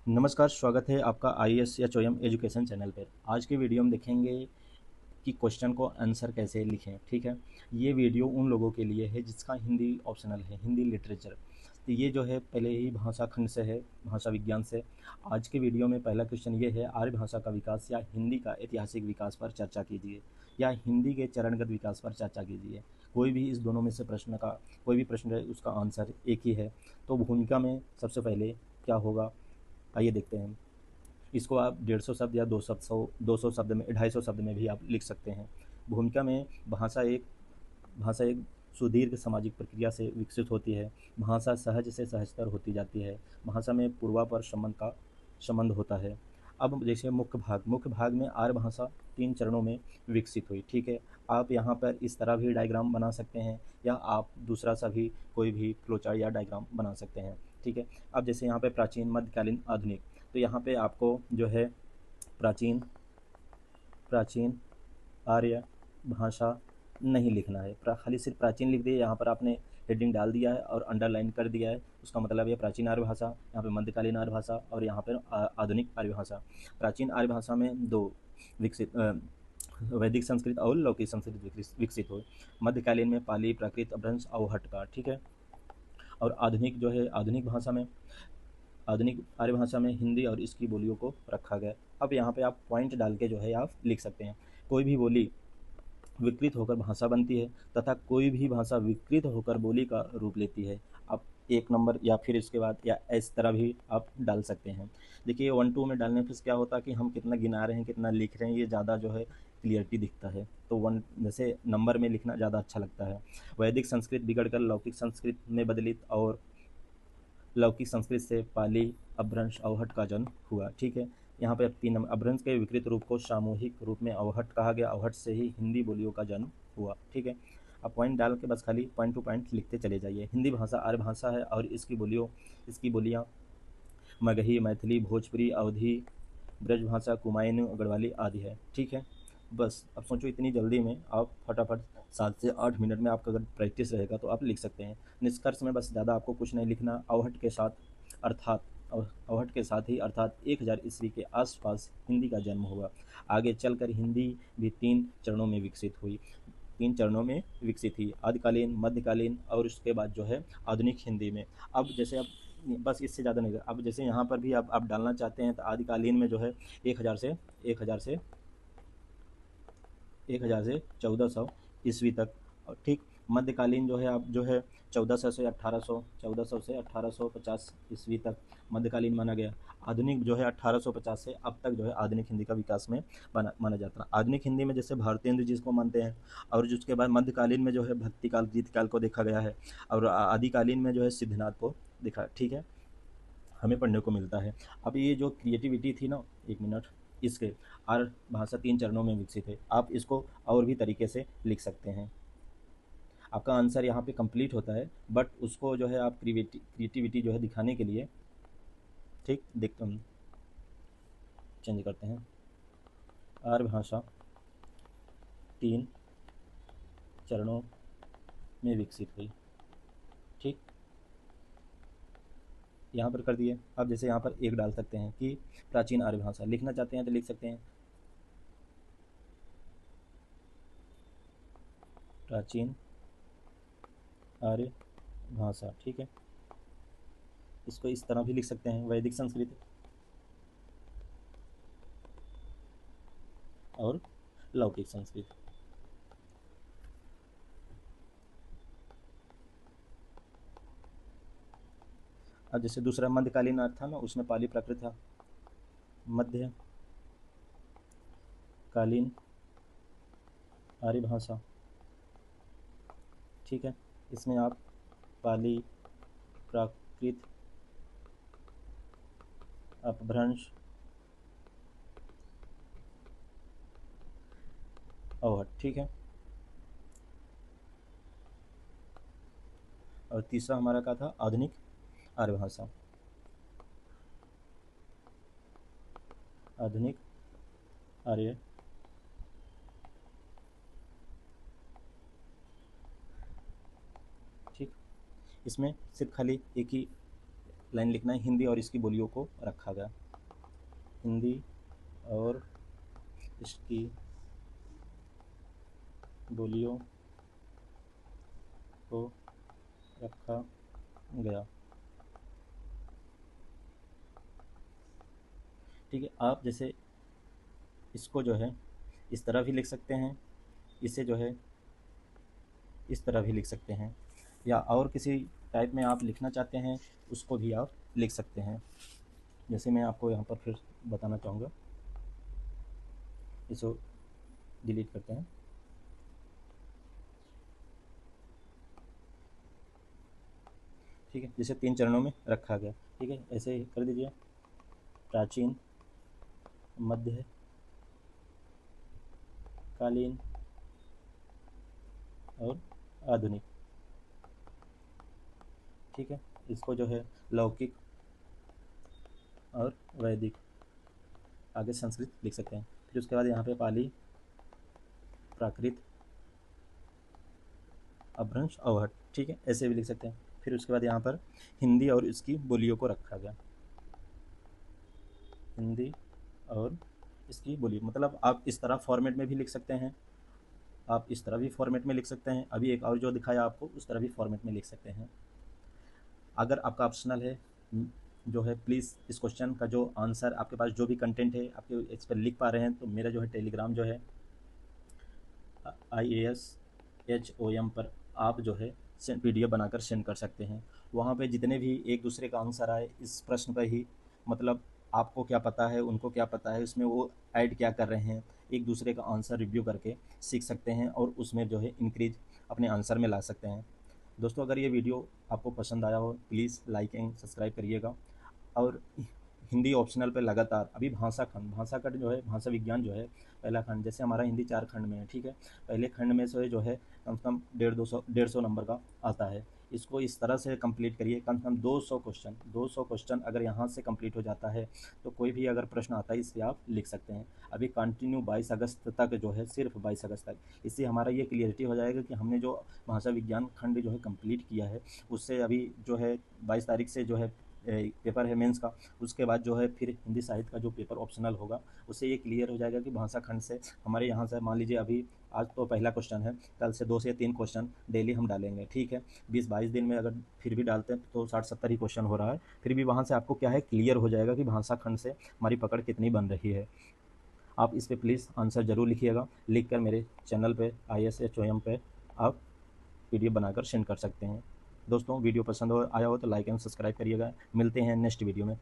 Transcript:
नमस्कार, स्वागत है आपका IAS एजुकेशन चैनल पर। आज की वीडियो में देखेंगे कि क्वेश्चन को आंसर कैसे लिखें। ठीक है, ये वीडियो उन लोगों के लिए है जिसका हिंदी ऑप्शनल है, हिंदी लिटरेचर। तो ये जो है पहले ही भाषा खंड से है, भाषा विज्ञान से। आज के वीडियो में पहला क्वेश्चन ये है, आर्य भाषा का विकास या हिंदी का ऐतिहासिक विकास पर चर्चा कीजिए, या हिंदी के चरणगत विकास पर चर्चा कीजिए। कोई भी इस दोनों में से प्रश्न का कोई भी प्रश्न है, उसका आंसर एक ही है। तो भूमिका में सबसे पहले क्या होगा, आइए देखते हैं। इसको आप 150 शब्द या 200 शब्द में, 250 शब्द में भी आप लिख सकते हैं। भूमिका में भाषा एक सुदीर्घ सामाजिक प्रक्रिया से विकसित होती है। भाषा सहज से सहजतर होती जाती है। भाषा में पूर्वापर संबंध होता है। अब जैसे मुख्य भाग में आर्य भाषा 3 चरणों में विकसित हुई। ठीक है, आप यहाँ पर इस तरह भी डायग्राम बना सकते हैं, या आप दूसरा सा भी कोई भी फ्लोचार्ट या डायग्राम बना सकते हैं। ठीक है, अब जैसे यहाँ पे प्राचीन, मध्यकालीन, आधुनिक, तो यहाँ पे आपको जो है प्राचीन प्राचीन आर्य भाषा नहीं लिखना है। खाली सिर्फ प्राचीन लिख दिए, यहाँ पर आपने हेडिंग डाल दिया है और अंडरलाइन कर दिया है। उसका मतलब ये प्राचीन आर्य भाषा, यहाँ पे मध्यकालीन आर्य भाषा और यहाँ पर आधुनिक आर्य भाषा। प्राचीन आर्य भाषा में दो विकसित वैदिक संस्कृत और लौकिक संस्कृत विकसित हुए। मध्यकालीन में पाली, प्राकृत, अपभ्रंश, अवहट्ट का। ठीक है, और आधुनिक जो है, आधुनिक आर्य भाषा में हिंदी और इसकी बोलियों को रखा गया। अब यहाँ पे आप पॉइंट डाल के जो है आप लिख सकते हैं। कोई भी बोली विकृत होकर भाषा बनती है, तथा कोई भी भाषा विकृत होकर बोली का रूप लेती है। आप 1 नंबर या फिर इसके बाद या इस तरह भी आप डाल सकते हैं। देखिए 1 2 में डालने से क्या होता है कि हम कितना गिना रहे हैं, कितना लिख रहे हैं, ये ज़्यादा जो है क्लियरिटी दिखता है। तो 1 जैसे नंबर में लिखना ज़्यादा अच्छा लगता है। वैदिक संस्कृत बिगड़कर लौकिक संस्कृत में बदली, और लौकिक संस्कृत से पाली, अपभ्रंश, अवहट्ट का जन्म हुआ। ठीक है, यहाँ पे 3 नंबर, अपभ्रंश के विकृत रूप को सामूहिक रूप में अवहट्ट कहा गया। अवहट्ट से ही हिंदी बोलियों का जन्म हुआ। ठीक है, अब पॉइंट डाल के बस खाली पॉइंट टू पॉइंट लिखते चले जाइए। हिंदी भाषा आर्य भाषा है और इसकी बोलियाँ मगही, मैथिली, भोजपुरी, अवधी, ब्रजभाषा, कुमायूनी, गढ़वाली आदि है। ठीक है, बस अब सोचो इतनी जल्दी में आप फटाफट 7 से 8 मिनट में आपका अगर प्रैक्टिस रहेगा तो आप लिख सकते हैं। निष्कर्ष में बस ज़्यादा आपको कुछ नहीं लिखना। अर्थात अवहट्ट के साथ ही अर्थात 1000 ईस्वी के आसपास हिंदी का जन्म हुआ। आगे चलकर हिंदी भी 3 चरणों में विकसित हुई, आदिकालीन, मध्यकालीन और उसके बाद जो है आधुनिक हिंदी में। अब जैसे अब बस इससे ज़्यादा नहीं, अब जैसे यहाँ पर भी आप डालना चाहते हैं तो आदिकालीन में जो है 1000 से 1400 ईस्वी तक। और ठीक, मध्यकालीन जो है आप जो है 1400 से 1850 ईस्वी तक मध्यकालीन माना गया। आधुनिक जो है 1850 से अब तक जो है आधुनिक हिंदी का विकास में माना जाता है। आधुनिक हिंदी में जैसे भारतेंद्र जिसको मानते हैं, और जिसके बाद मध्यकालीन में जो है भक्ति काल, गीत काल को देखा गया है, और आदिकालीन में जो है सिद्धनाथ को देखा। ठीक है, हमें पढ़ने को मिलता है। अब ये जो क्रिएटिविटी थी ना, 1 मिनट, इसके आर्य भाषा 3 चरणों में विकसित है। आप इसको और भी तरीके से लिख सकते हैं। आपका आंसर यहाँ पे कंप्लीट होता है, बट उसको जो है आप क्रिएटिविटी जो है दिखाने के लिए, ठीक, देखते हम चेंज करते हैं। आर्य भाषा 3 चरणों में विकसित हुई। ठीक, यहाँ पर कर दिए। अब जैसे यहाँ पर एक डाल सकते हैं कि प्राचीन आर्य भाषा लिखना चाहते हैं तो लिख सकते हैं, प्राचीन आर्य भाषा। ठीक है, इसको इस तरह भी लिख सकते हैं, वैदिक संस्कृत और लौकिक संस्कृत। अब जैसे दूसरा मध्यकालीन अर्थ था ना, उसमें पाली प्राकृत था। मध्यकालीन आर्य भाषा। ठीक है, इसमें आप पाली, प्राकृत, अपभ्रंश, अवहट्ट। ठीक है, और तीसरा हमारा क्या था, आधुनिक आर्य भाषा। आधुनिक आर्य ठीक, इसमें सिर्फ खाली एक ही लाइन लिखना है, हिंदी और इसकी बोलियों को रखा गया, हिंदी और इसकी बोलियों को रखा गया। ठीक है, आप जैसे इसको जो है इस तरह भी लिख सकते हैं, इसे जो है इस तरह भी लिख सकते हैं, या और किसी टाइप में आप लिखना चाहते हैं उसको भी आप लिख सकते हैं। जैसे मैं आपको यहाँ पर फिर बताना चाहूँगा, इसको डिलीट करते हैं। ठीक है, जिसे 3 चरणों में रखा गया। ठीक है, ऐसे कर दीजिए, प्राचीन, मध्य कालीन और आधुनिक। ठीक है, इसको जो है लौकिक और वैदिक, आगे संस्कृत लिख सकते हैं। फिर उसके बाद यहाँ पे पाली, प्राकृत, अपभ्रंश, अवहट। ठीक है, ऐसे भी लिख सकते हैं। फिर उसके बाद यहाँ पर हिंदी और इसकी बोलियों को रखा गया, हिंदी और इसकी बोली, मतलब आप इस तरह फॉर्मेट में भी लिख सकते हैं, आप इस तरह भी फॉर्मेट में लिख सकते हैं, अभी एक और जो दिखाया आपको उस तरह भी फॉर्मेट में लिख सकते हैं। अगर आपका ऑप्शनल है जो है, प्लीज़ इस क्वेश्चन का जो आंसर आपके पास जो भी कंटेंट है आपके इस पर लिख पा रहे हैं तो मेरा जो है टेलीग्राम जो है IASHOM पर आप जो है PDF बनाकर सेंड कर सकते हैं। वहाँ पे जितने भी एक दूसरे का आंसर आए इस प्रश्न पर ही, मतलब आपको क्या पता है उनको क्या पता है, उसमें वो ऐड क्या कर रहे हैं, एक दूसरे का आंसर रिव्यू करके सीख सकते हैं और उसमें जो है इंक्रीज अपने आंसर में ला सकते हैं। दोस्तों, अगर ये वीडियो आपको पसंद आया हो प्लीज़ लाइक एंड सब्सक्राइब करिएगा। और हिंदी ऑप्शनल पे लगातार अभी भाषा खंड जो है, भाषा विज्ञान जो है पहला खंड, जैसे हमारा हिंदी 4 खंड में है। ठीक है, पहले खंड में से जो है कम से कम 150 नंबर का आता है। इसको इस तरह से कंप्लीट करिए, कम से कम 200 क्वेश्चन अगर यहाँ से कंप्लीट हो जाता है तो कोई भी अगर प्रश्न आता है इससे आप लिख सकते हैं। अभी कंटिन्यू 22 अगस्त तक जो है, सिर्फ 22 अगस्त तक, इससे हमारा ये क्लियरिटी हो जाएगा कि हमने जो भाषा विज्ञान खंड जो है कंप्लीट किया है, उससे अभी जो है 22 तारीख से जो है पेपर है मेंस का, उसके बाद जो है फिर हिंदी साहित्य का जो पेपर ऑप्शनल होगा उससे ये क्लियर हो जाएगा कि भाषा खंड से हमारे यहाँ से, मान लीजिए अभी आज तो पहला क्वेश्चन है, कल से 2 से 3 क्वेश्चन डेली हम डालेंगे। ठीक है, 20-22 दिन में अगर फिर भी डालते हैं तो 60-70 ही क्वेश्चन हो रहा है, फिर भी वहाँ से आपको क्या है क्लियर हो जाएगा कि भाषा खंड से हमारी पकड़ कितनी बन रही है। आप इस पर प्लीज़ आंसर ज़रूर लिखिएगा, लिख कर मेरे चैनल पर IASHOM पे आप PDF बनाकर सेंड कर सकते हैं। दोस्तों, वीडियो पसंद आया हो तो लाइक एंड सब्सक्राइब करिएगा। मिलते हैं नेक्स्ट वीडियो में।